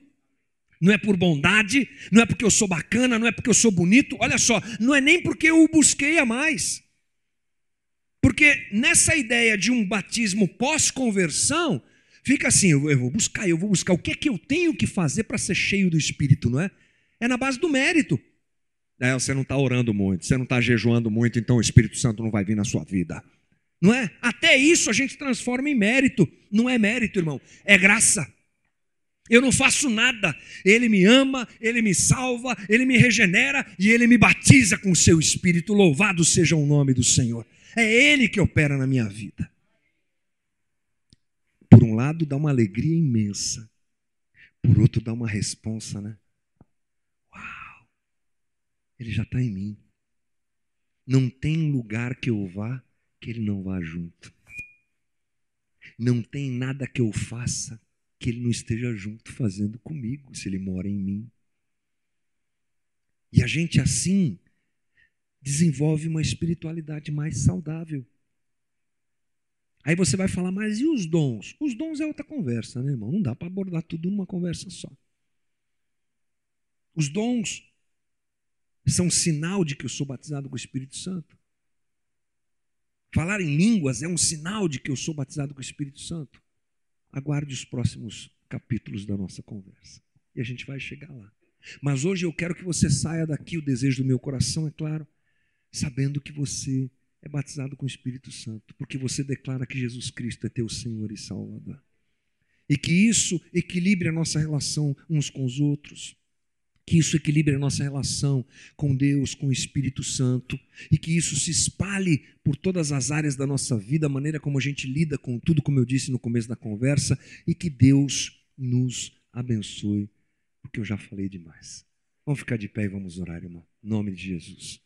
não é por bondade, não é porque eu sou bacana, não é porque eu sou bonito, olha só, não é nem porque eu o busquei a mais, porque nessa ideia de um batismo pós-conversão, fica assim, eu vou buscar, o que é que eu tenho que fazer para ser cheio do Espírito, não é? É na base do mérito. Você não está orando muito, você não está jejuando muito, então o Espírito Santo não vai vir na sua vida. Não é? Até isso a gente transforma em mérito. Não é mérito, irmão, é graça. Eu não faço nada. Ele me ama, Ele me salva, Ele me regenera e Ele me batiza com o seu Espírito. Louvado seja o nome do Senhor. É Ele que opera na minha vida. Por um lado dá uma alegria imensa, por outro dá uma responsa, né? Ele já está em mim. Não tem lugar que eu vá que Ele não vá junto. Não tem nada que eu faça que Ele não esteja junto fazendo comigo, se Ele mora em mim. E a gente assim desenvolve uma espiritualidade mais saudável. Aí você vai falar, mas e os dons? Os dons é outra conversa, né, irmão? Não dá para abordar tudo numa conversa só. Os dons são sinal de que eu sou batizado com o Espírito Santo. Falar em línguas é um sinal de que eu sou batizado com o Espírito Santo. Aguarde os próximos capítulos da nossa conversa. E a gente vai chegar lá. Mas hoje eu quero que você saia daqui, o desejo do meu coração, é claro, sabendo que você é batizado com o Espírito Santo, porque você declara que Jesus Cristo é teu Senhor e Salvador. E que isso equilibre a nossa relação uns com os outros, que isso equilibre a nossa relação com Deus, com o Espírito Santo, e que isso se espalhe por todas as áreas da nossa vida, a maneira como a gente lida com tudo, como eu disse no começo da conversa, e que Deus nos abençoe, porque eu já falei demais. Vamos ficar de pé e vamos orar, irmão, em nome de Jesus.